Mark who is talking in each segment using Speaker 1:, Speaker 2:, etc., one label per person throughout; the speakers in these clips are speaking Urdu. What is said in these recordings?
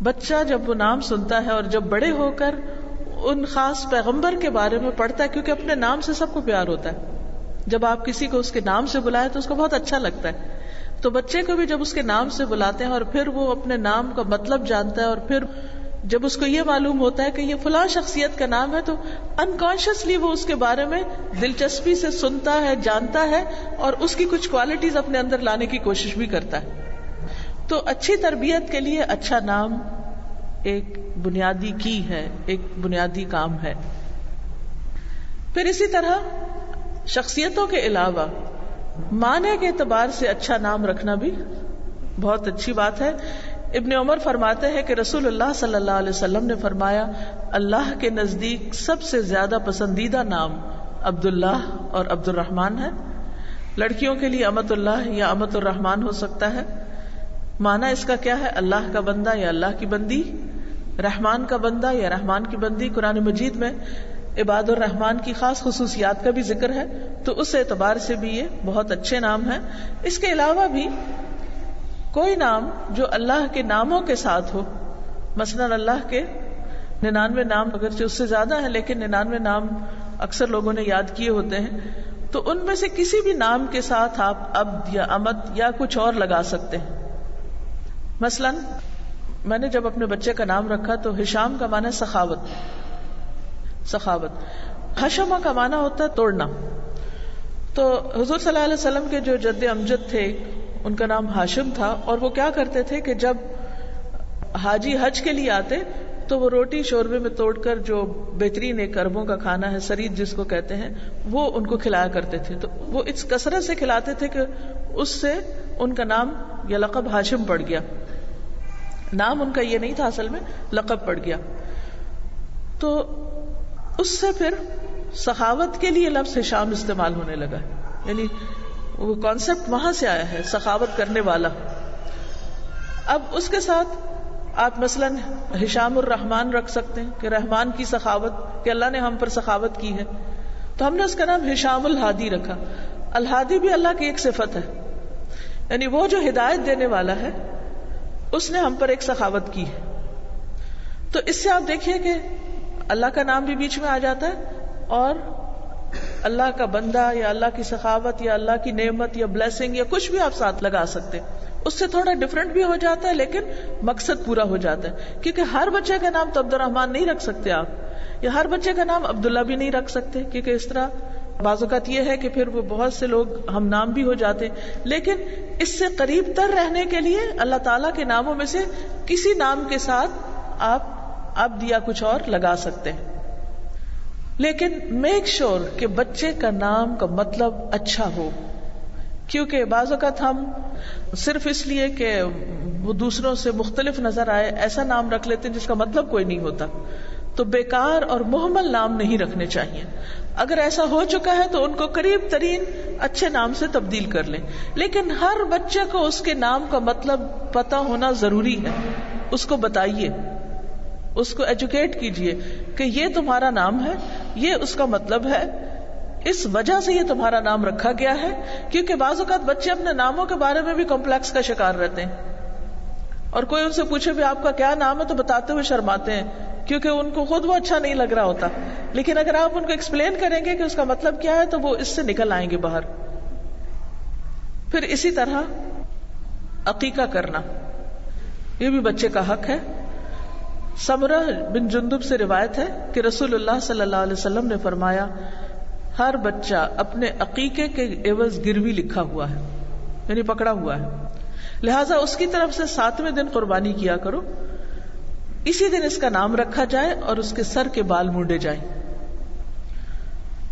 Speaker 1: بچہ جب وہ نام سنتا ہے اور جب بڑے ہو کر ان خاص پیغمبر کے بارے میں پڑھتا ہے، کیونکہ اپنے نام سے سب کو پیار ہوتا ہے، جب آپ کسی کو اس کے نام سے بلائے تو اس کو بہت اچھا لگتا ہے. تو بچے کو بھی جب اس کے نام سے بلاتے ہیں اور پھر وہ اپنے نام کا مطلب جانتا ہے، اور پھر جب اس کو یہ معلوم ہوتا ہے کہ یہ فلاں شخصیت کا نام ہے، تو انکانشیسلی وہ اس کے بارے میں دلچسپی سے سنتا ہے، جانتا ہے، اور اس کی کچھ کوالٹیز اپنے اندر لانے کی کوشش بھی کرتا ہے. تو اچھی تربیت کے لیے اچھا نام ایک بنیادی کی ہے، ایک بنیادی کام ہے. پھر اسی طرح شخصیتوں کے علاوہ معنی کے اعتبار سے اچھا نام رکھنا بھی بہت اچھی بات ہے. ابن عمر فرماتے ہیں کہ رسول اللہ صلی اللہ علیہ وسلم نے فرمایا، اللہ کے نزدیک سب سے زیادہ پسندیدہ نام عبداللہ اور عبد الرحمن ہے. لڑکیوں کے لیے امت اللہ یا امت الرحمن ہو سکتا ہے. معنی اس کا کیا ہے؟ اللہ کا بندہ یا اللہ کی بندی، رحمان کا بندہ یا رحمان کی بندی. قرآن مجید میں عباد الرحمان کی خاص خصوصیات کا بھی ذکر ہے، تو اس اعتبار سے بھی یہ بہت اچھے نام ہیں. اس کے علاوہ بھی کوئی نام جو اللہ کے ناموں کے ساتھ ہو، مثلا اللہ کے 99 نام اگرچہ اس سے زیادہ ہیں لیکن 99 نام اکثر لوگوں نے یاد کیے ہوتے ہیں، تو ان میں سے کسی بھی نام کے ساتھ آپ عبد یا امت یا کچھ اور لگا سکتے ہیں. مثلا میں نے جب اپنے بچے کا نام رکھا تو ہشام کا معنی سخاوت، حشمہ کا معنی ہوتا ہے توڑنا. تو حضور صلی اللہ علیہ وسلم کے جو جد امجد تھے ان کا نام ہاشم تھا، اور وہ کیا کرتے تھے کہ جب حاجی حج کے لیے آتے تو وہ روٹی شوربے میں توڑ کر جو بہترین ایک عربوں کا کھانا ہے سرید جس کو کہتے ہیں، وہ ان کو کھلایا کرتے تھے. تو وہ اس کثرت سے کھلاتے تھے کہ اس سے ان کا نام یا لقب ہاشم پڑ گیا. نام ان کا یہ نہیں تھا، اصل میں لقب پڑ گیا. تو اس سے پھر سخاوت کے لیے لفظ ہشام استعمال ہونے لگا، یعنی وہ کانسیپٹ وہاں سے آیا ہے، سخاوت کرنے والا. اب اس کے ساتھ آپ مثلا ہشام الرحمان رکھ سکتے ہیں کہ رحمان کی سخاوت، کہ اللہ نے ہم پر سخاوت کی ہے. تو ہم نے اس کا نام ہشام الہادی رکھا. الہادی بھی اللہ کی ایک صفت ہے، یعنی وہ جو ہدایت دینے والا ہے اس نے ہم پر ایک سخاوت کی ہے. تو اس سے آپ دیکھیے کہ اللہ کا نام بھی بیچ میں آ جاتا ہے، اور اللہ کا بندہ یا اللہ کی سخاوت یا اللہ کی نعمت یا بلیسنگ یا کچھ بھی آپ ساتھ لگا سکتے. اس سے تھوڑا ڈفرینٹ بھی ہو جاتا ہے لیکن مقصد پورا ہو جاتا ہے. کیونکہ ہر بچے کا نام تو عبد الرحمان نہیں رکھ سکتے آپ، یا ہر بچے کا نام عبداللہ بھی نہیں رکھ سکتے، کیونکہ اس طرح بعض اوقات یہ ہے کہ پھر وہ بہت سے لوگ ہم نام بھی ہو جاتے. لیکن اس سے قریب تر رہنے کے لیے اللہ تعالیٰ کے ناموں میں سے کسی نام کے ساتھ آپ عبد یا کچھ اور لگا سکتے ہیں. لیکن میک شور کہ بچے کا نام کا مطلب اچھا ہو، کیونکہ بعض اوقات ہم صرف اس لیے کہ وہ دوسروں سے مختلف نظر آئے ایسا نام رکھ لیتے ہیں جس کا مطلب کوئی نہیں ہوتا. تو بیکار اور مہمل نام نہیں رکھنے چاہیے. اگر ایسا ہو چکا ہے تو ان کو قریب ترین اچھے نام سے تبدیل کر لیں. لیکن ہر بچے کو اس کے نام کا مطلب پتہ ہونا ضروری ہے. اس کو بتائیے، اس کو ایجوکیٹ کیجئے کہ یہ تمہارا نام ہے، یہ اس کا مطلب ہے، اس وجہ سے یہ تمہارا نام رکھا گیا ہے. کیونکہ بعض اوقات بچے اپنے ناموں کے بارے میں بھی کمپلیکس کا شکار رہتے ہیں، اور کوئی ان سے پوچھے بھی آپ کا کیا نام ہے تو بتاتے ہوئے شرماتے ہیں، کیونکہ ان کو خود وہ اچھا نہیں لگ رہا ہوتا. لیکن اگر آپ ان کو ایکسپلین کریں گے کہ اس کا مطلب کیا ہے تو وہ اس سے نکل آئیں گے باہر. پھر اسی طرح عقیقہ کرنا، یہ بھی بچے کا حق ہے. سمرہ بن جندب سے روایت ہے کہ رسول اللہ صلی اللہ علیہ وسلم نے فرمایا، ہر بچہ اپنے عقیقے کے عوض گروی لکھا ہوا ہے، یعنی پکڑا ہوا ہے، لہٰذا اس کی طرف سے 7ویں دن قربانی کیا کرو. اسی دن اس کا نام رکھا جائے اور اس کے سر کے بال مونڈے جائیں.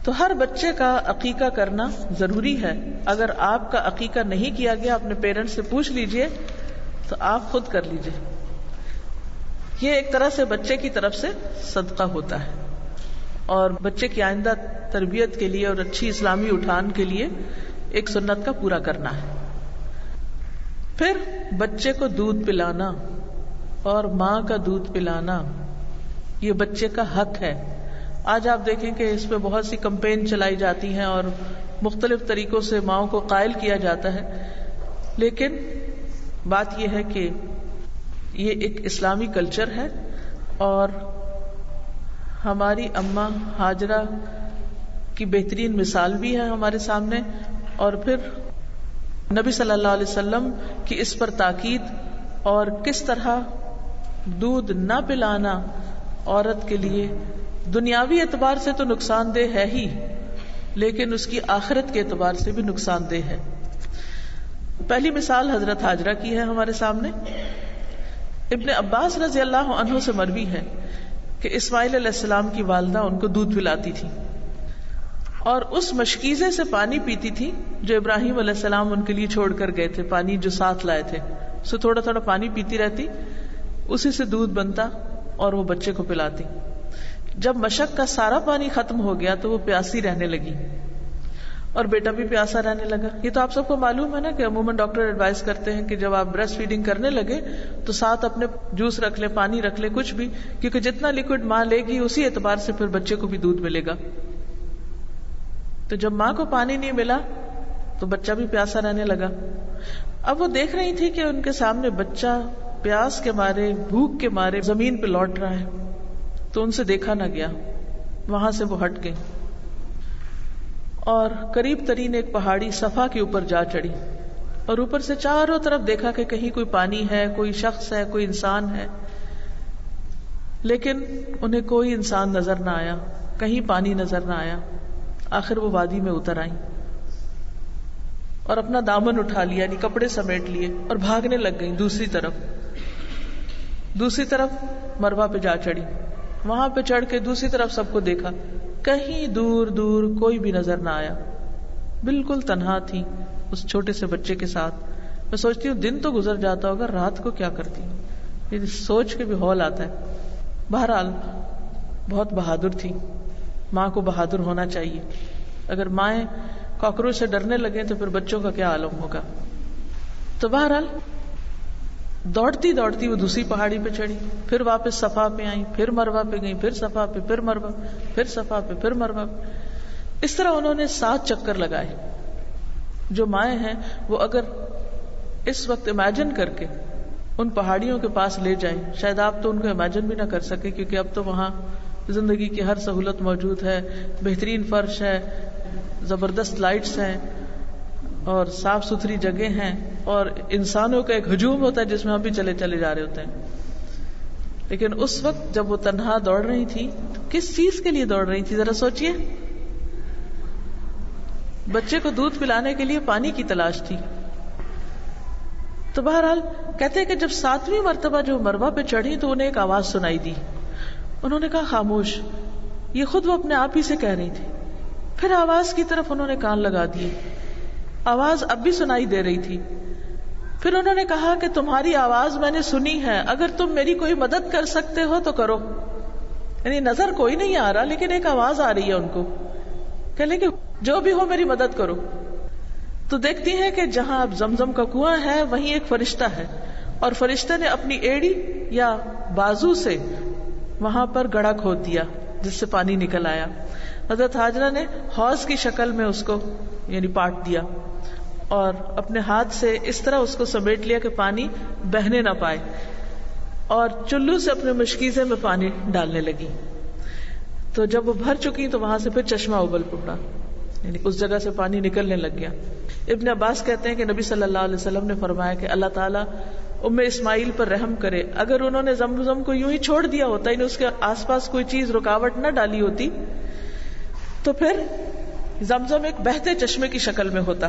Speaker 1: تو ہر بچے کا عقیقہ کرنا ضروری ہے. اگر آپ کا عقیقہ نہیں کیا گیا اپنے پیرنٹس سے پوچھ لیجئے، تو آپ خود کر لیجئے. یہ ایک طرح سے بچے کی طرف سے صدقہ ہوتا ہے، اور بچے کی آئندہ تربیت کے لیے اور اچھی اسلامی اٹھان کے لیے ایک سنت کا پورا کرنا ہے. پھر بچے کو دودھ پلانا اور ماں کا دودھ پلانا یہ بچے کا حق ہے. آج آپ دیکھیں کہ اس پہ بہت سی کمپین چلائی جاتی ہیں اور مختلف طریقوں سے ماؤں کو قائل کیا جاتا ہے، لیکن بات یہ ہے کہ یہ ایک اسلامی کلچر ہے، اور ہماری اماں ہاجرہ کی بہترین مثال بھی ہے ہمارے سامنے، اور پھر نبی صلی اللہ علیہ وسلم کی اس پر تاکید، اور کس طرح دودھ نہ پلانا عورت کے لیے دنیاوی اعتبار سے تو نقصان دہ ہے ہی، لیکن اس کی آخرت کے اعتبار سے بھی نقصان دہ ہے۔ پہلی مثال حضرت ہاجرہ کی ہے ہمارے سامنے۔ ابن عباس رضی اللہ عنہ سے مروی ہے کہ اسماعیل علیہ السلام کی والدہ ان کو دودھ پلاتی تھی، اور اس مشکیزے سے پانی پیتی تھی جو ابراہیم علیہ السلام ان کے لیے چھوڑ کر گئے تھے، پانی جو ساتھ لائے تھے، سو تھوڑا تھوڑا پانی پیتی رہتی، اسی سے دودھ بنتا اور وہ بچے کو پلاتی۔ جب مشق کا سارا پانی ختم ہو گیا تو وہ پیاسی رہنے لگی، اور بیٹا بھی پیاسا رہنے لگا۔ یہ تو آپ سب کو معلوم ہے نا کہ عموماً ڈاکٹر ایڈوائز کرتے ہیں کہ جب آپ بریسٹ فیڈنگ کرنے لگے تو ساتھ اپنے جوس رکھ لیں، پانی رکھ لیں، کچھ بھی، کیونکہ جتنا لیکوڈ ماں لے گی اسی اعتبار سے پھر بچے کو بھی دودھ ملے گا۔ تو جب ماں کو پانی نہیں ملا تو بچہ بھی پیاسا رہنے لگا۔ اب وہ دیکھ رہی تھی کہ ان کے سامنے بچہ پیاس کے مارے، بھوک کے مارے زمین پہ لوٹ رہا ہے، تو ان سے دیکھا نہ گیا، وہاں سے وہ ہٹ گئی اور قریب ترین ایک پہاڑی صفا کے اوپر جا چڑھی، اور اوپر سے چاروں طرف دیکھا کہ کہیں کوئی پانی ہے، کوئی شخص ہے، کوئی انسان ہے، لیکن انہیں کوئی انسان نظر نہ آیا، کہیں پانی نظر نہ آیا۔ آخر وہ وادی میں اتر آئیں اور اپنا دامن اٹھا لیا، یعنی کپڑے سمیٹ لیے، اور بھاگنے لگ گئیں دوسری طرف مروہ پہ جا چڑھی۔ وہاں پہ چڑھ کے دوسری طرف سب کو دیکھا، کہیں دور دور کوئی بھی نظر نہ آیا، بالکل تنہا تھی اس چھوٹے سے بچے کے ساتھ۔ میں سوچتی ہوں دن تو گزر جاتا ہوگا، رات کو کیا کرتی، یہ سوچ کے بھی ہول آتا ہے۔ بہرحال بہت بہادر تھی، ماں کو بہادر ہونا چاہیے۔ اگر مائیں کاکروچ سے ڈرنے لگیں تو پھر بچوں کا کیا عالم ہوگا۔ تو بہرحال دوڑتی دوڑتی وہ دوسری پہاڑی پہ چڑھی، پھر واپس صفا پہ آئیں، پھر مروہ پہ گئیں، پھر صفا پہ، پھر مروہ، پھر صفا پہ، پھر مروہ پہ۔ اس طرح انہوں نے 7 چکر لگائے۔ جو مائیں ہیں وہ اگر اس وقت امیجن کر کے ان پہاڑیوں کے پاس لے جائیں، شاید آپ تو ان کو امیجن بھی نہ کر سکے، کیونکہ اب تو وہاں زندگی کی ہر سہولت موجود ہے، بہترین فرش ہے، زبردست لائٹس ہیں، اور صاف ستھری جگہ ہیں، اور انسانوں کا ایک ہجوم ہوتا ہے جس میں ہم بھی چلے جا رہے ہوتے ہیں۔ لیکن اس وقت جب وہ تنہا دوڑ رہی تھی تو کس چیز کے لیے دوڑ رہی تھی، ذرا سوچئے۔ بچے کو دودھ پلانے کے لیے پانی کی تلاش تھی۔ تو بہرحال کہتے ہیں کہ جب 7ویں مرتبہ جو مروہ پہ چڑھی تو انہیں ایک آواز سنائی دی۔ انہوں نے کہا خاموش، یہ خود وہ اپنے آپ ہی سے کہہ رہی تھی۔ پھر آواز کی طرف انہوں نے کان لگا دیے، آواز اب بھی سنائی دے رہی تھی۔ پھر انہوں نے کہا کہ تمہاری آواز میں نے سنی ہے، اگر تم میری کوئی مدد کر سکتے ہو تو کرو۔ یعنی نظر کوئی نہیں آ رہا، لیکن ایک آواز آ رہی ہے ان کو، کہہ لیں کہ جو بھی ہو میری مدد کرو۔ تو دیکھتی ہیں کہ جہاں اب زمزم کا کنواں ہے وہیں ایک فرشتہ ہے، اور فرشتے نے اپنی ایڑی یا بازو سے وہاں پر گڑھا کھود دیا جس سے پانی نکل آیا۔ حضرت ہاجرہ نے حوض کی شکل میں اس کو یعنی پاٹ دیا، اور اپنے ہاتھ سے اس طرح اس کو سمیٹ لیا کہ پانی بہنے نہ پائے، اور چلو سے اپنے مشکیزے میں پانی ڈالنے لگی۔ تو جب وہ بھر چکی تو وہاں سے پھر چشمہ ابل پڑا، یعنی اس جگہ سے پانی نکلنے لگ گیا۔ ابن عباس کہتے ہیں کہ نبی صلی اللہ علیہ وسلم نے فرمایا کہ اللہ تعالیٰ اسماعیل پر رحم کرے، اگر انہوں نے زمزم کو یوں ہی چھوڑ دیا ہوتا، یعنی اس کے آس پاس کوئی چیز رکاوٹ نہ ڈالی ہوتی، تو پھر زمزم ایک بہتے چشمے کی شکل میں ہوتا۔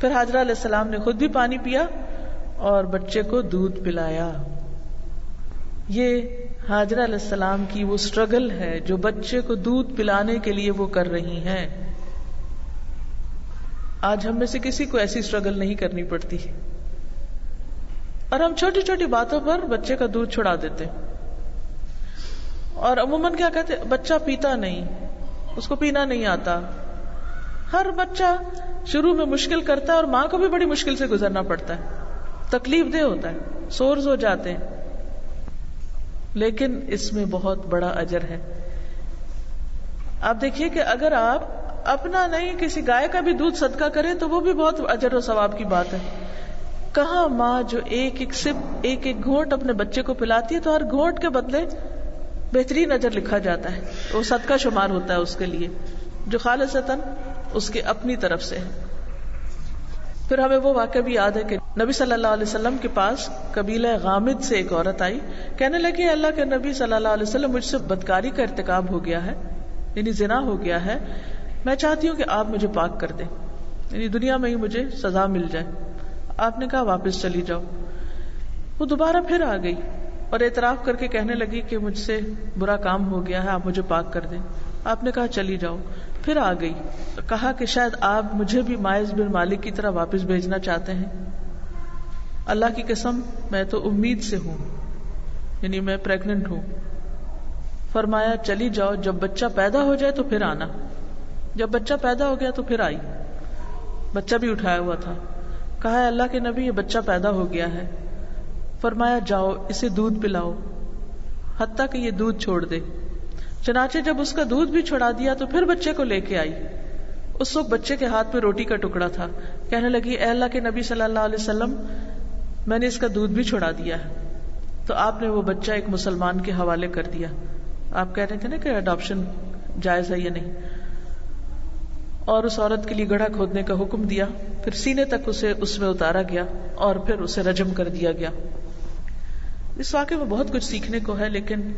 Speaker 1: پھر ہاجرہ علیہ السلام نے خود بھی پانی پیا اور بچے کو دودھ پلایا۔ یہ ہاجرہ علیہ السلام کی وہ سٹرگل ہے جو بچے کو دودھ پلانے کے لیے وہ کر رہی ہیں۔ آج ہم میں سے کسی کو ایسی سٹرگل نہیں کرنی پڑتی، اور ہم چھوٹی چھوٹی باتوں پر بچے کا دودھ چھڑا دیتے، اور عموماً کیا کہتے، بچہ پیتا نہیں، اس کو پینا نہیں آتا۔ ہر بچہ شروع میں مشکل کرتا ہے، اور ماں کو بھی بڑی مشکل سے گزرنا پڑتا ہے، تکلیف دہ ہوتا ہے، سورز ہو جاتے ہیں، لیکن اس میں بہت بڑا اجر ہے۔ آپ دیکھیے کہ اگر آپ اپنا نہیں کسی گائے کا بھی دودھ صدقہ کریں تو وہ بھی بہت اجر و ثواب کی بات ہے، کہاں ماں جو ایک ایک سپ ایک ایک گھونٹ اپنے بچے کو پلاتی ہے تو ہر گھونٹ کے بدلے بہترین اجر لکھا جاتا ہے، وہ صدقہ شمار ہوتا ہے اس کے لیے جو خالصتاً اس کے اپنی طرف سے ہے۔ پھر ہمیں وہ واقعہ بھی یاد ہے کہ نبی صلی اللہ علیہ وسلم کے پاس قبیلہ غامد سے ایک عورت آئی، کہنے لگی اللہ کے نبی صلی اللہ علیہ وسلم مجھ سے بدکاری کا ارتکاب ہو گیا ہے، یعنی زنا ہو گیا ہے، میں چاہتی ہوں کہ آپ مجھے پاک کر دیں، یعنی دنیا میں ہی مجھے سزا مل جائے۔ آپ نے کہا واپس چلی جاؤ۔ وہ دوبارہ پھر آ گئی اور اعتراف کر کے کہنے لگی کہ مجھ سے برا کام ہو گیا ہے، آپ مجھے پاک کر دیں۔ آپ نے کہا چلی جاؤ۔ پھر آ گئی، کہا کہ شاید آپ مجھے بھی ماعز بن مالک کی طرح واپس بھیجنا چاہتے ہیں۔ اللہ کی قسم میں تو امید سے ہوں، یعنی میں پریگننٹ ہوں۔ فرمایا چلی جاؤ، جب بچہ پیدا ہو جائے تو پھر آنا۔ جب بچہ پیدا ہو گیا تو پھر آئی، بچہ بھی اٹھایا ہوا تھا۔ کہا اللہ کے نبی یہ بچہ پیدا ہو گیا ہے۔ فرمایا جاؤ اسے دودھ پلاؤ حتیٰ کہ یہ دودھ چھوڑ دے۔ چنانچہ جب اس کا دودھ بھی چھڑا دیا تو پھر بچے کو لے کے آئی۔ اس وقت بچے کے ہاتھ میں روٹی کا ٹکڑا تھا، کہنے لگی اے اللہ کے نبی صلی اللہ علیہ وسلم میں نے اس کا دودھ بھی چھڑا دیا ہے۔ تو آپ نے وہ بچہ ایک مسلمان کے حوالے کر دیا۔ آپ کہہ رہے تھے نا کہ اڈاپشن جائز ہے یا نہیں، اور اس عورت کے لیے گڑھا کھودنے کا حکم دیا، پھر سینے تک اسے اس میں اتارا گیا اور پھر اسے رجم کر دیا گیا۔ اس واقعے میں بہت کچھ سیکھنے کو ہے، لیکن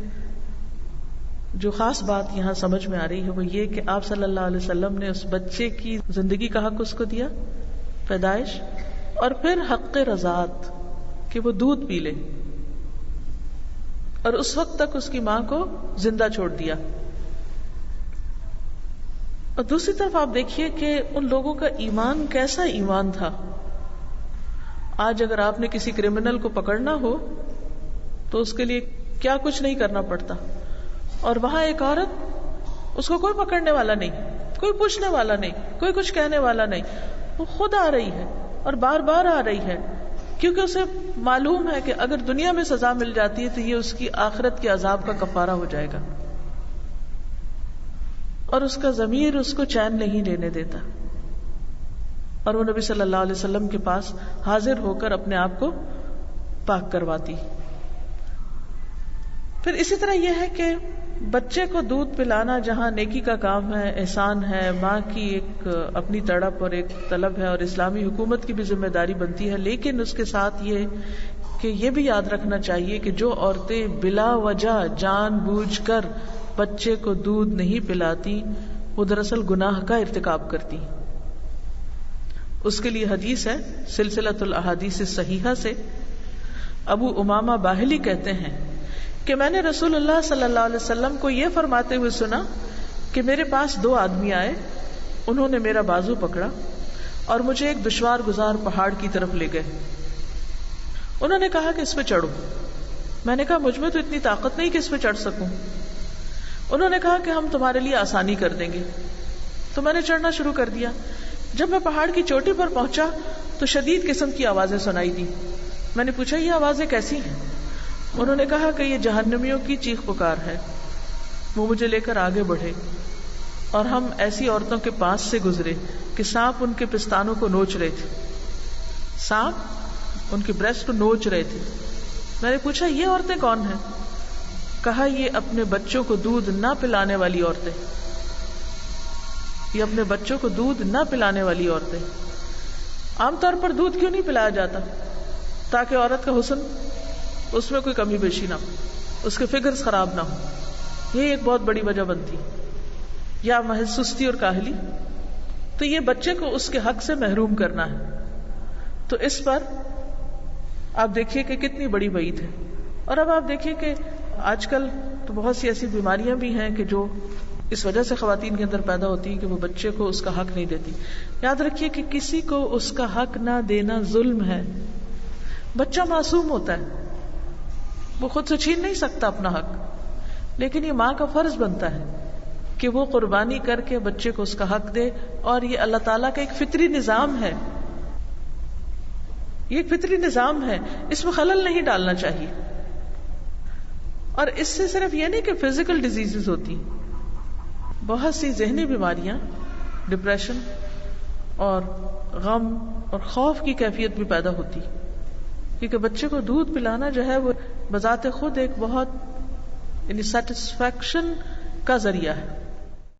Speaker 1: جو خاص بات یہاں سمجھ میں آ رہی ہے وہ یہ کہ آپ صلی اللہ علیہ وسلم نے اس بچے کی زندگی کا حق اس کو دیا، پیدائش، اور پھر حق رضاعت کہ وہ دودھ پی لے، اور اس وقت تک اس کی ماں کو زندہ چھوڑ دیا۔ اور دوسری طرف آپ دیکھیے کہ ان لوگوں کا ایمان کیسا ایمان تھا۔ آج اگر آپ نے کسی کرمنل کو پکڑنا ہو تو اس کے لیے کیا کچھ نہیں کرنا پڑتا، اور وہاں ایک عورت، اس کو کوئی پکڑنے والا نہیں، کوئی پوچھنے والا نہیں، کوئی کچھ کہنے والا نہیں، وہ خود آ رہی ہے اور بار بار آ رہی ہے، کیونکہ اسے معلوم ہے کہ اگر دنیا میں سزا مل جاتی ہے تو یہ اس کی آخرت کے عذاب کا کفارہ ہو جائے گا، اور اس کا ضمیر اس کو چین نہیں لینے دیتا، اور وہ نبی صلی اللہ علیہ وسلم کے پاس حاضر ہو کر اپنے آپ کو پاک کرواتی۔ پھر اسی طرح یہ ہے کہ بچے کو دودھ پلانا جہاں نیکی کا کام ہے، احسان ہے، ماں کی ایک اپنی تڑپ اور ایک طلب ہے، اور اسلامی حکومت کی بھی ذمہ داری بنتی ہے، لیکن اس کے ساتھ یہ کہ یہ بھی یاد رکھنا چاہیے کہ جو عورتیں بلا وجہ جان بوجھ کر بچے کو دودھ نہیں پلاتی وہ دراصل گناہ کا ارتکاب کرتی۔ اس کے لیے حدیث ہے سلسلۃ الاحادیث الصحیحہ سے، ابو امامہ باہلی کہتے ہیں کہ میں نے رسول اللہ صلی اللہ علیہ وسلم کو یہ فرماتے ہوئے سنا کہ میرے پاس دو آدمی آئے، انہوں نے میرا بازو پکڑا اور مجھے ایک دشوار گزار پہاڑ کی طرف لے گئے۔ انہوں نے کہا کہ اس پہ چڑھو۔ میں نے کہا مجھ میں تو اتنی طاقت نہیں کہ اس پہ چڑھ سکوں۔ انہوں نے کہا کہ ہم تمہارے لیے آسانی کر دیں گے۔ تو میں نے چڑھنا شروع کر دیا۔ جب میں پہاڑ کی چوٹی پر پہنچا تو شدید قسم کی آوازیں سنائی دی۔ میں نے پوچھا یہ آوازیں کیسی ہیں؟ انہوں نے کہا کہ یہ جہنمیوں کی چیخ پکار ہے۔ وہ مجھے لے کر آگے بڑھے اور ہم ایسی عورتوں کے پاس سے گزرے کہ سانپ ان کے پستانوں کو نوچ رہے تھے، سانپ ان کے بریسٹ کو نوچ رہے تھے۔ میں نے پوچھا یہ عورتیں کون ہیں؟ کہا یہ اپنے بچوں کو دودھ نہ پلانے والی عورتیں، یہ اپنے بچوں کو دودھ نہ پلانے والی عورتیں۔ عام طور پر دودھ کیوں نہیں پلایا جاتا؟ تاکہ عورت کا حسن، اس میں کوئی کمی بیشی نہ ہو، اس کے فگرز خراب نہ ہو، یہ ایک بہت بڑی وجہ بنتی، یا محض سستی اور کاہلی۔ تو یہ بچے کو اس کے حق سے محروم کرنا ہے۔ تو اس پر آپ دیکھیے کہ کتنی بڑی وعید ہے۔ اور اب آپ دیکھیے کہ آج کل تو بہت سی ایسی بیماریاں بھی ہیں کہ جو اس وجہ سے خواتین کے اندر پیدا ہوتی ہیں کہ وہ بچے کو اس کا حق نہیں دیتی۔ یاد رکھیے کہ کسی کو اس کا حق نہ دینا ظلم ہے۔ بچہ معصوم ہوتا ہے، وہ خود سے چھین نہیں سکتا اپنا حق، لیکن یہ ماں کا فرض بنتا ہے کہ وہ قربانی کر کے بچے کو اس کا حق دے، اور یہ اللہ تعالیٰ کا ایک فطری نظام ہے، یہ ایک فطری نظام ہے، اس میں خلل نہیں ڈالنا چاہیے۔ اور اس سے صرف یہ نہیں کہ فزیکل ڈیزیزز ہوتی، بہت سی ذہنی بیماریاں، ڈپریشن اور غم اور خوف کی کیفیت بھی پیدا ہوتی۔ کیونکہ بچے کو دودھ پلانا جو ہے وہ بذات خود ایک بہت یعنی سیٹسفیکشن کا ذریعہ ہے.